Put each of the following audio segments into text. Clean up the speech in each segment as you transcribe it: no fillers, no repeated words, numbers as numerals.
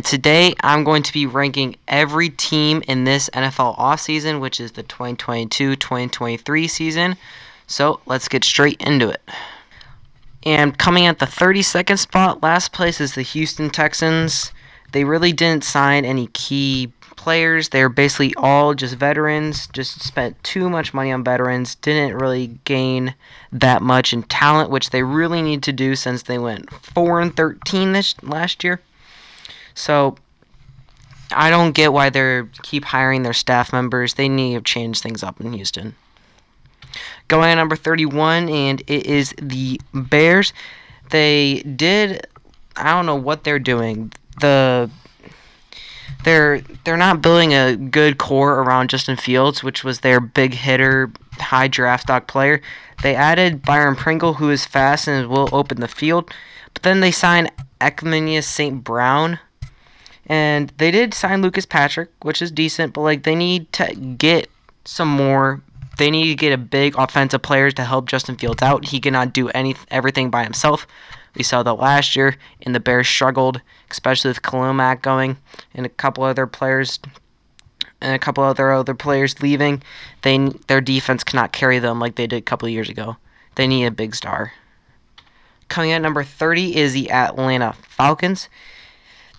today I'm going to be ranking every team in this NFL offseason, which is the 2022-2023 season. So let's get straight into it. And coming at the 32nd spot, last place is the Houston Texans. They really didn't sign any key players. They're basically all just veterans, just spent too much money on veterans, didn't really gain that much in talent, which they really need to do since they went 4-13 last year. So I don't get why they keep hiring their staff members. They need to change things up in Houston. Going at number 31, and it is the Bears. They did, I don't know what they're doing. They're not building a good core around Justin Fields, which was their big hitter, high draft stock player. They added Byron Pringle, who is fast and will open the field. But then they signed Equanimeous St. Brown. And they did sign Lucas Patrick, which is decent, but they need to get some more. They need to get a big offensive player to help Justin Fields out. He cannot do everything by himself. We saw that last year, and the Bears struggled, especially with Khalil Mack going and a couple other players leaving. Their defense cannot carry them like they did a couple of years ago. They need a big star. Coming at number 30 is the Atlanta Falcons.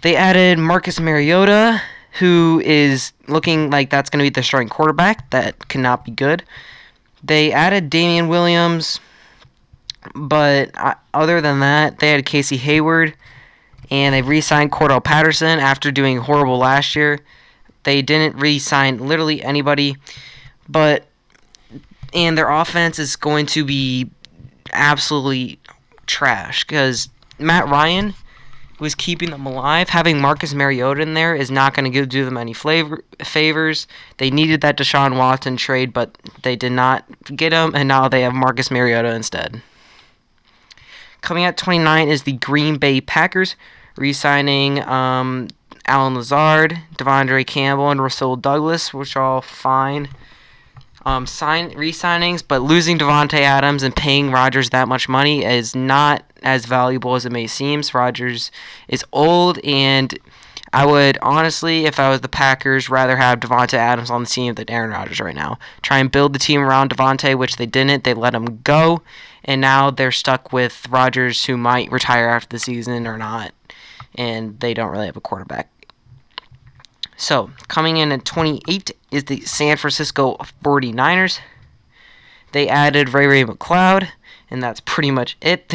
They added Marcus Mariota, who is looking like that's going to be the starting quarterback. That cannot be good. They added Damian Williams, but other than that, they had Casey Hayward, and they re-signed Cordell Patterson after doing horrible last year. They didn't re-sign literally anybody, and their offense is going to be absolutely trash because Matt Ryan was keeping them alive. Having Marcus Mariota in there is not going to do them any favors. They needed that Deshaun Watson trade, but they did not get him, and now they have Marcus Mariota instead. Coming at 29 is the Green Bay Packers, re-signing Allen Lazard, Devondre Campbell, and Rasul Douglas, which are all fine re-signings, but losing Devontae Adams and paying Rodgers that much money is not as valuable as it may seem. Rodgers is old, and I would honestly, if I was the Packers, rather have Devontae Adams on the team than Aaron Rodgers right now. Try and build the team around Devontae, which they didn't. They let him go, and now they're stuck with Rodgers, who might retire after the season or not, and they don't really have a quarterback. So, coming in at 28 is the San Francisco 49ers. They added Ray McCloud, and that's pretty much it.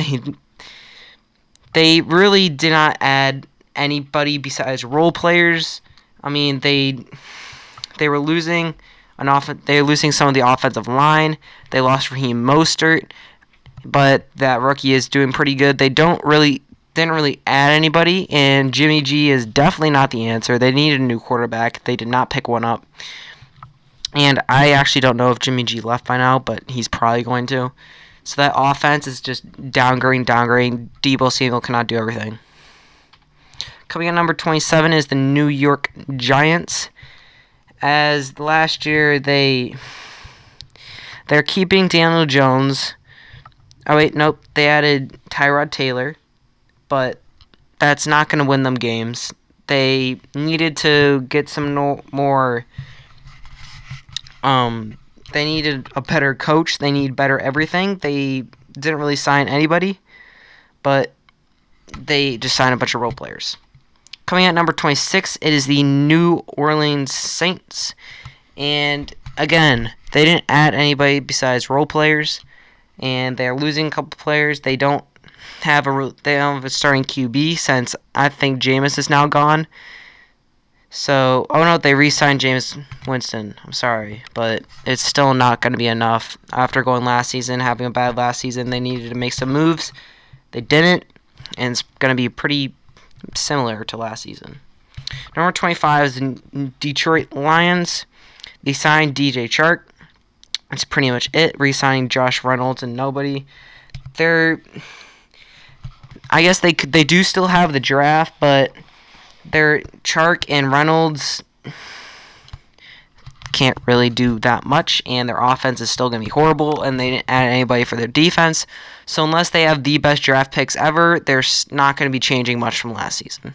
They really did not add anybody besides role players. I mean, they were losing they were losing some of the offensive line. They lost Raheem Mostert, but that rookie is doing pretty good. They didn't really add anybody, and Jimmy G is definitely not the answer. They needed a new quarterback. They did not pick one up. And I actually don't know if Jimmy G left by now, but he's probably going to. So that offense is just downgrading. Deebo Samuel cannot do everything. Coming at number 27 is the New York Giants. As last year, they're keeping Daniel Jones. Oh, wait, nope. They added Tyrod Taylor. But that's not going to win them games. They needed to get some more. They needed a better coach. They need better everything. They didn't really sign anybody, but they just signed a bunch of role players. Coming at number 26, it is the New Orleans Saints. And again, they didn't add anybody besides role players, and they're losing a couple players. They don't have a starting QB since I think Jameis is now gone. So, they re-signed Jameis Winston. I'm sorry, but it's still not going to be enough. After going last season, having a bad last season, they needed to make some moves. They didn't, and it's going to be pretty similar to last season. Number 25 is the Detroit Lions. They signed DJ Chark. That's pretty much it. Re-signing Josh Reynolds and nobody. I guess they do still have the draft, but their Chark and Reynolds can't really do that much, and their offense is still going to be horrible, and they didn't add anybody for their defense. So unless they have the best draft picks ever, they're not going to be changing much from last season.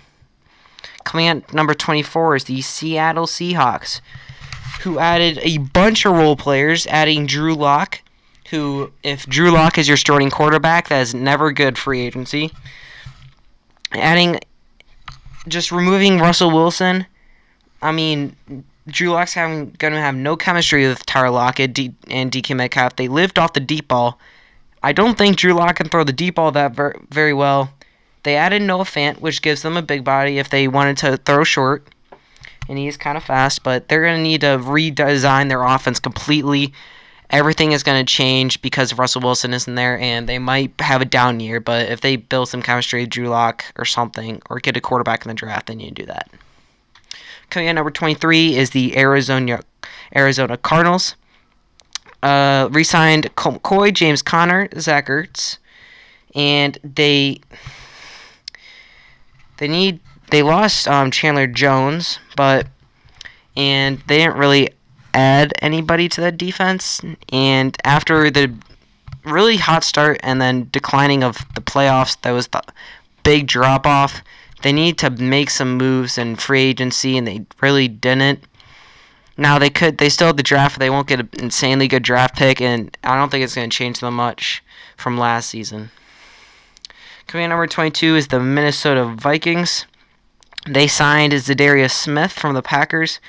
Coming at number 24 is the Seattle Seahawks, who added a bunch of role players, adding Drew Lock, who, if Drew Lock is your starting quarterback, that is never good free agency. Just removing Russell Wilson. I mean, Drew Lock's going to have no chemistry with Tyler Lockett and DK Metcalf. They lived off the deep ball. I don't think Drew Lock can throw the deep ball that very well. They added Noah Fant, which gives them a big body if they wanted to throw short. And he is kind of fast, but they're going to need to redesign their offense completely. Everything is going to change because Russell Wilson isn't there, and they might have a down year. But if they build some chemistry with Drew Lock or something, or get a quarterback in the draft, they need to do that. Coming at number 23 is the Arizona Cardinals. Re-signed Colt McCoy, James Conner, Zach Ertz, and they lost Chandler Jones, and they didn't really add anybody to that defense. And after the really hot start and then declining of the playoffs, that was the big drop off. They need to make some moves in free agency, and they really didn't. Now they still have the draft, but they won't get an insanely good draft pick, and I don't think it's going to change them much from last season. Coming in number 22 is the Minnesota Vikings. They signed Zadarius Smith from the Packers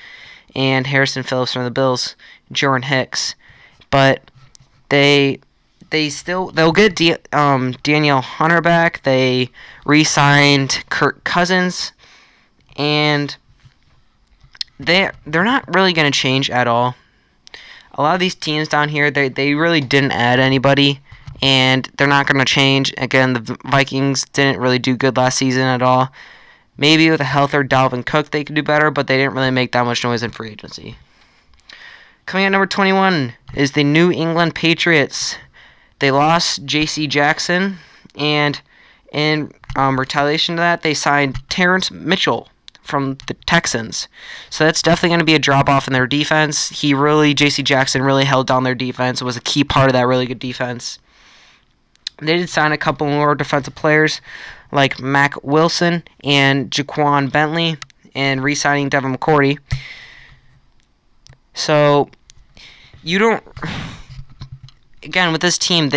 and Harrison Phillips from the Bills, Jordan Hicks, but they'll get Danielle Hunter back. They re-signed Kirk Cousins, and they're not really going to change at all. A lot of these teams down here, they really didn't add anybody, and they're not going to change. Again, the Vikings didn't really do good last season at all. Maybe with a healthier Dalvin Cook, they could do better, but they didn't really make that much noise in free agency. Coming at number 21 is the New England Patriots. They lost J.C. Jackson, and in retaliation to that, they signed Terrence Mitchell from the Texans. So that's definitely going to be a drop-off in their defense. J.C. Jackson really held down their defense. It was a key part of that really good defense. They did sign a couple more defensive players, like Mac Wilson and Jaquan Bentley, and re-signing Devin McCourty. So, you don't... Again, with this team,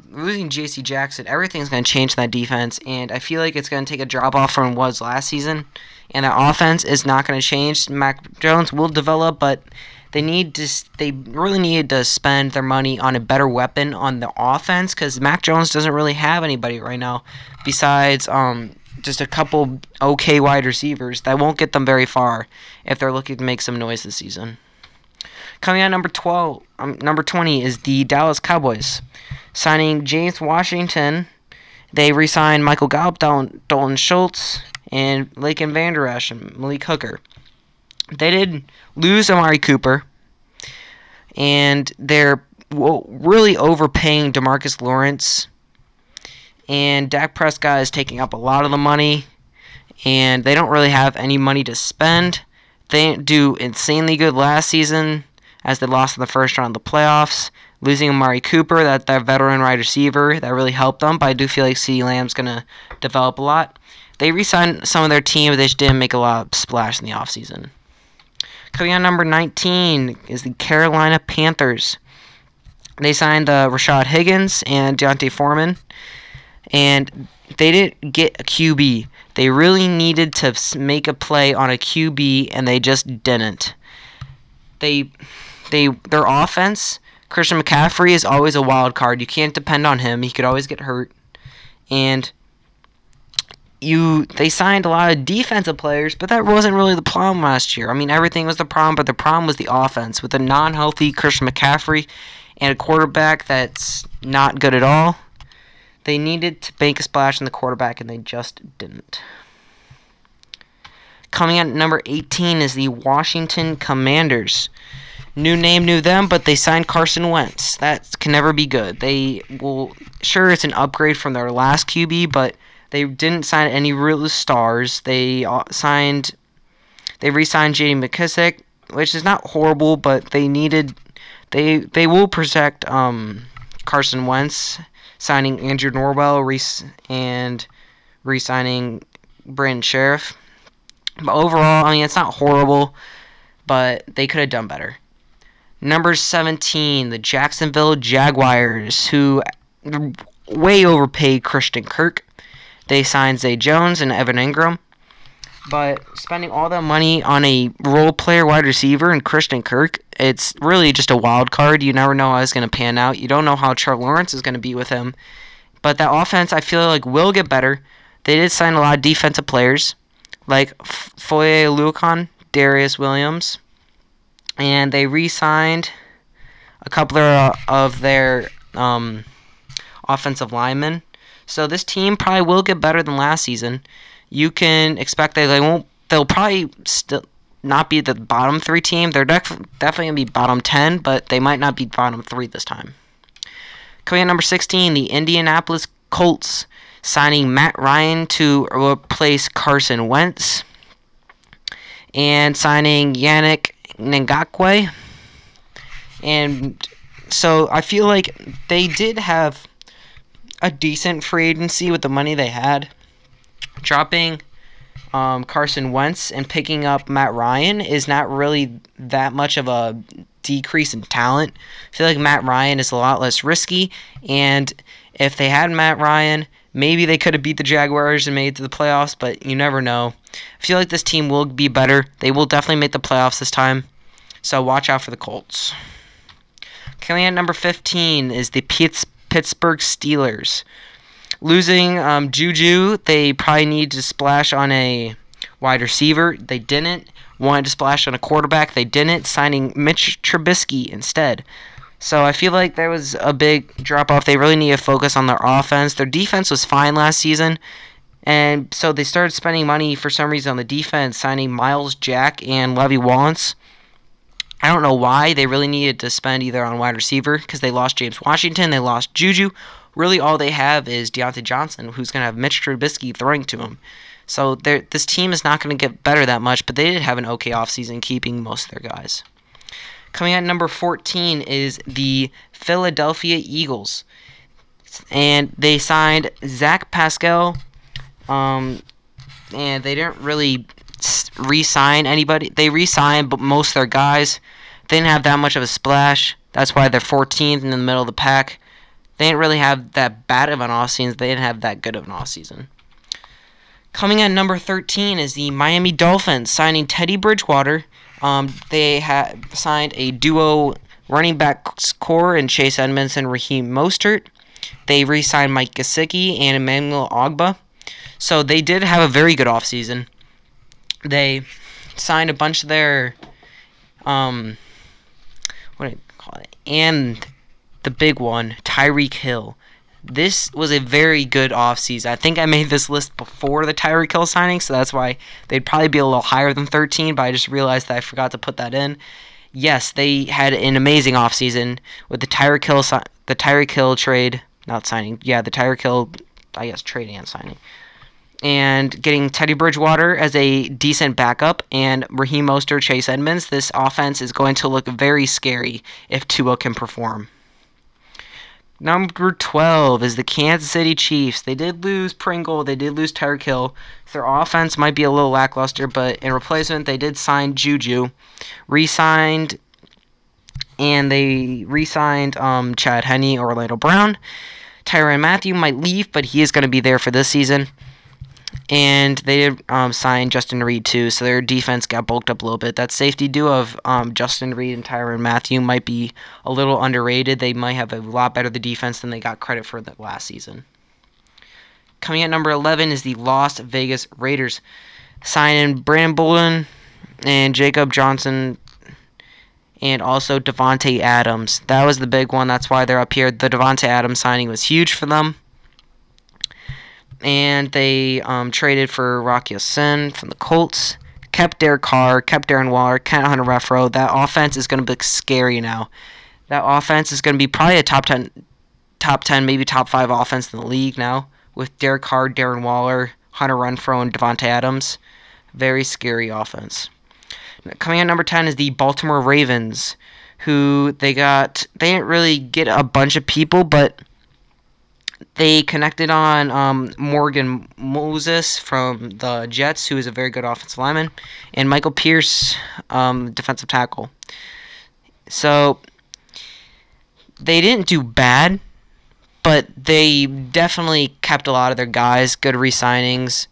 losing J.C. Jackson, everything's going to change in that defense, and I feel like it's going to take a drop-off from what it was last season, and that offense is not going to change. Mac Jones will develop, but they really needed to spend their money on a better weapon on the offense, because Mac Jones doesn't really have anybody right now besides just a couple okay wide receivers that won't get them very far if they're looking to make some noise this season. Coming out number 20 is the Dallas Cowboys, signing James Washington. They re-signed Michael Gallup, Dalton Schultz, and Laken Vander Esch and Malik Hooker. They did lose Amari Cooper, and they're really overpaying DeMarcus Lawrence. And Dak Prescott is taking up a lot of the money, and they don't really have any money to spend. They didn't do insanely good last season, as they lost in the first round of the playoffs, losing Amari Cooper, that veteran wide receiver, that really helped them, but I do feel like CeeDee Lamb's going to develop a lot. They re-signed some of their team, but they just didn't make a lot of splash in the offseason. Coming on number 19 is the Carolina Panthers. They signed Rashad Higgins and Deontay Foreman, and they didn't get a QB. They really needed to make a play on a QB, and they just didn't. Their offense, Christian McCaffrey is always a wild card. You can't depend on him. He could always get hurt. And they signed a lot of defensive players, but that wasn't really the problem last year. I mean, everything was the problem, but the problem was the offense. With a non-healthy Christian McCaffrey and a quarterback that's not good at all, they needed to make a splash in the quarterback, and they just didn't. Coming at number 18 is the Washington Commanders. New name, new them, but they signed Carson Wentz. That can never be good. Sure, it's an upgrade from their last QB, but they didn't sign any real stars. They re-signed J.D. McKissick, which is not horrible, but they will protect Carson Wentz, signing Andrew Norwell and re-signing Brandon Sheriff. But overall, I mean, it's not horrible, but they could have done better. Number 17, the Jacksonville Jaguars, who way overpaid Christian Kirk. They signed Zay Jones and Evan Ingram. But spending all that money on a role player wide receiver and Christian Kirk, it's really just a wild card. You never know how it's going to pan out. You don't know how Trevor Lawrence is going to be with him. But that offense, I feel like, will get better. They did sign a lot of defensive players, like Foye Oluokun, Darius Williams, and they re-signed a couple of their offensive linemen. So this team probably will get better than last season. You can expect that they'll probably still not be the bottom 3 team. They're definitely going to be bottom 10, but they might not be bottom 3 this time. Coming at number 16, the Indianapolis Colts signing Matt Ryan to replace Carson Wentz and signing Yannick Ngakoue. And so I feel like they did have a decent free agency with the money they had. Dropping Carson Wentz and picking up Matt Ryan is not really that much of a decrease in talent. I feel like Matt Ryan is a lot less risky, and if they had Matt Ryan, maybe they could have beat the Jaguars and made it to the playoffs, but you never know. I feel like this team will be better. They will definitely make the playoffs this time, so watch out for the Colts. Coming at number 15 is the Pittsburgh Steelers. Losing Juju, they probably need to splash on a wide receiver. They didn't. Wanted to splash on a quarterback. They didn't. Signing Mitch Trubisky instead. So I feel like there was a big drop-off. They really need to focus on their offense. Their defense was fine last season. And so they started spending money for some reason on the defense, signing Miles Jack and Levi Wallace. I don't know why. They really needed to spend either on wide receiver because they lost James Washington. They lost Juju. Really, all they have is Deontay Johnson, who's going to have Mitch Trubisky throwing to him. So this team is not going to get better that much, but they did have an okay offseason, keeping most of their guys. Coming at number 14 is the Philadelphia Eagles. And they signed Zach Pascal, and they didn't really re-sign anybody. They re-signed, but most of their guys didn't have that much of a splash. That's why they're 14th in the middle of the pack. They didn't really have that bad of an offseason. They didn't have that good of an offseason. Coming at number 13 is the Miami Dolphins, signing Teddy Bridgewater. They had signed a duo running back core in Chase Edmonds and Raheem Mostert. They re-signed Mike Gesicki and Emmanuel Ogbah. So they did have a very good offseason. They signed a bunch of their, what do you call it? And the big one, Tyreek Hill. This was a very good offseason. I think I made this list before the Tyreek Hill signing, so that's why they'd probably be a little higher than 13, but I just realized that I forgot to put that in. Yes, they had an amazing offseason with the Tyreek Hill trade, not signing. Yeah, the Tyreek Hill, I guess, trade and signing. And getting Teddy Bridgewater as a decent backup and Raheem Mostert, Chase Edmonds. This offense is going to look very scary if Tua can perform. Number 12 is the Kansas City Chiefs. They did lose Pringle. They did lose Tyreek Hill. Their offense might be a little lackluster, but in replacement, they did sign Juju. Re-signed, and they re-signed Chad Henne, Orlando Brown. Tyrann Mathieu might leave, but he is going to be there for this season. And they did sign Justin Reed, too, so their defense got bulked up a little bit. That safety duo of Justin Reed and Tyrann Mathieu might be a little underrated. They might have a lot better the defense than they got credit for the last season. Coming at number 11 is the Las Vegas Raiders. Signing Brandon Bolden and Jacob Johnson and also Devontae Adams. That was the big one. That's why they're up here. The Devontae Adams signing was huge for them. And they traded for Rock Ya-Sin from the Colts. Kept Derek Carr, kept Darren Waller, kept Hunter Renfrow. That offense is going to be scary now. That offense is going to be probably a top 10, maybe top 5 offense in the league now. With Derek Carr, Darren Waller, Hunter Renfrow, and Devontae Adams. Very scary offense. Coming at number 10 is the Baltimore Ravens, who they didn't really get a bunch of people, but They connected on Morgan Moses from the Jets, who is a very good offensive lineman, and Michael Pierce, defensive tackle. So they didn't do bad, but they definitely kept a lot of their guys, good re-signings.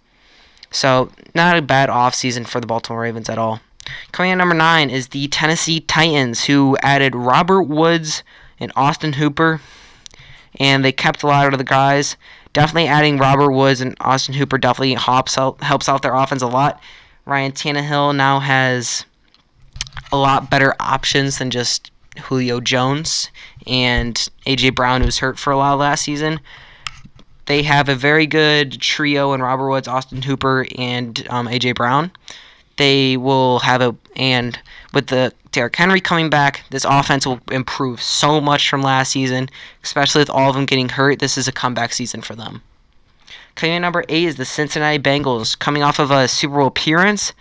So not a bad offseason for the Baltimore Ravens at all. Coming in number 9 is the Tennessee Titans, who added Robert Woods and Austin Hooper, and they kept a lot of the guys. Definitely adding Robert Woods and Austin Hooper definitely helps out their offense a lot. Ryan Tannehill now has a lot better options than just Julio Jones and A.J. Brown, who was hurt for a while last season. They have a very good trio in Robert Woods, Austin Hooper, and A.J. Brown. They will have and with the Derrick Henry coming back, this offense will improve so much from last season, especially with all of them getting hurt. This is a comeback season for them. Coming in number 8 is the Cincinnati Bengals, coming off of a Super Bowl appearance,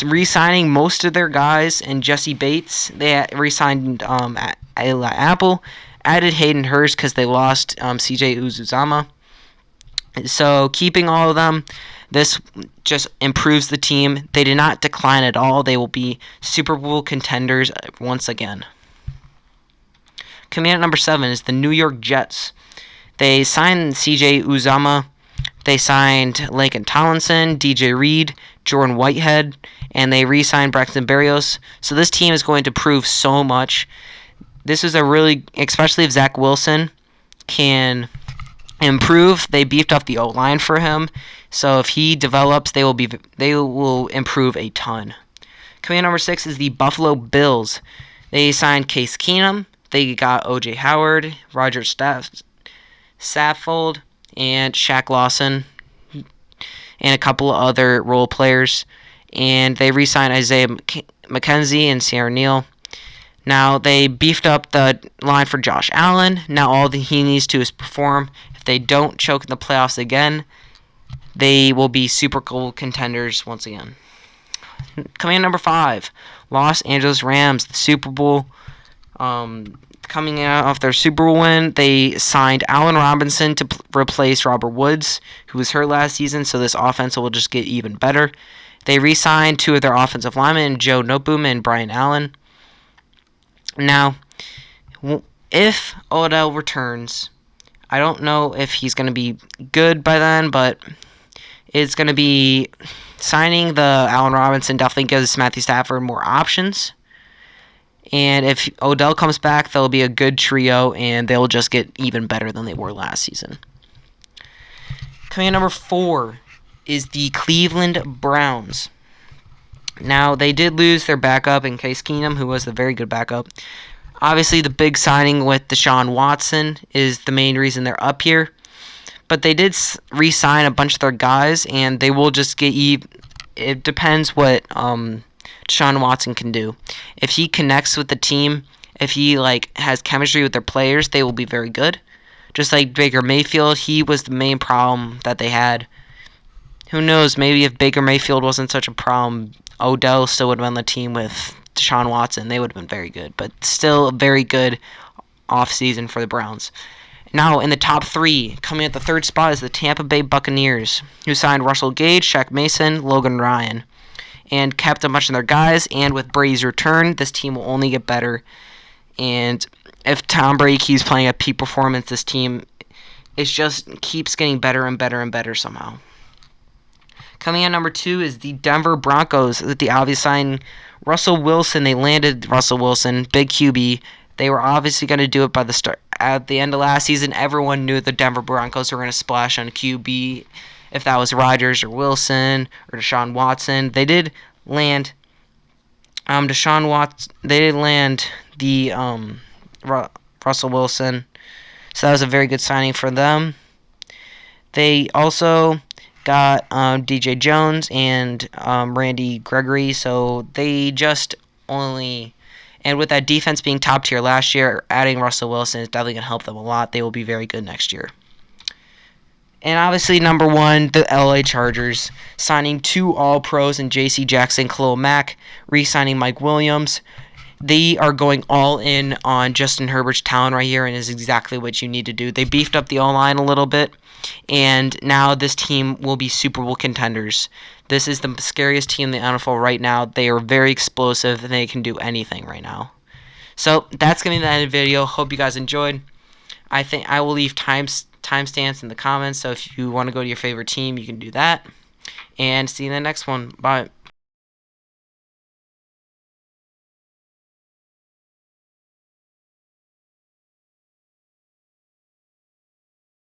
re-signing most of their guys, and Jesse Bates. They re-signed Eli Apple, added Hayden Hurst because they lost C.J. Uzomah. So keeping all of them, this just improves the team. They did not decline at all. They will be Super Bowl contenders once again. Coming in at number 7 is the New York Jets. They signed C.J. Uzomah. They signed Laken Tomlinson, D.J. Reed, Jordan Whitehead, and they re-signed Braxton Berrios. So this team is going to prove so much. This is especially if Zach Wilson can improve. They beefed up the O-line for him. So if he develops, they will improve a ton. Coming in number 6 is the Buffalo Bills. They signed Case Keenum. They got O.J. Howard, Roger Saffold, and Shaq Lawson, and a couple of other role players. And they re-signed Isaiah McKenzie and Sierra Neal. Now, they beefed up the line for Josh Allen. Now all that he needs to is perform. If they don't choke in the playoffs again, they will be Super Bowl contenders once again. Coming in number 5, Los Angeles Rams, the Super Bowl. Coming out of their Super Bowl win, they signed Allen Robinson to replace Robert Woods, who was hurt last season, so this offense will just get even better. They re-signed 2 of their offensive linemen, Joe Noteboom and Brian Allen. Now, if Odell returns, I don't know if he's going to be good by then, but it's going to be signing the Allen Robinson definitely gives Matthew Stafford more options. And if Odell comes back, they'll be a good trio, and they'll just get even better than they were last season. Coming in number 4 is the Cleveland Browns. Now, they did lose their backup in Case Keenum, who was a very good backup. Obviously, the big signing with Deshaun Watson is the main reason they're up here. But they did re-sign a bunch of their guys, and they will just get it depends what Deshaun Watson can do. If he connects with the team, if he has chemistry with their players, they will be very good. Just like Baker Mayfield, he was the main problem that they had. Who knows, maybe if Baker Mayfield wasn't such a problem, Odell still would have been on the team with Deshaun Watson. They would have been very good, but still a very good offseason for the Browns. Now, in the top 3, coming at the 3rd spot is the Tampa Bay Buccaneers, who signed Russell Gage, Shaq Mason, Logan Ryan, and kept a bunch of their guys. And with Brady's return, this team will only get better. And if Tom Brady keeps playing at peak performance, this team just keeps getting better and better and better somehow. Coming in number 2 is the Denver Broncos with the obvious sign Russell Wilson. They landed Russell Wilson, big QB. They were obviously going to do it by the start. At the end of last season, everyone knew the Denver Broncos were going to splash on QB. If that was Rodgers or Wilson or Deshaun Watson, they did land Deshaun Watson. They did land the Russell Wilson, so that was a very good signing for them. They also got DJ Jones and Randy Gregory, so they just only. And with that defense being top tier last year, adding Russell Wilson is definitely going to help them a lot. They will be very good next year. And obviously, number 1, the LA Chargers, signing 2 All-Pros in J.C. Jackson, Khalil Mack, re-signing Mike Williams, They are going all in on Justin Herbert's talent right here, and is exactly what you need to do. They beefed up the O-line a little bit, and now this team will be Super Bowl contenders. This is the scariest team in the NFL right now. They are very explosive, and they can do anything right now. So that's going to be the end of the video. Hope you guys enjoyed. I think I will leave timestamps in the comments, so if you want to go to your favorite team, you can do that. And see you in the next one. Bye.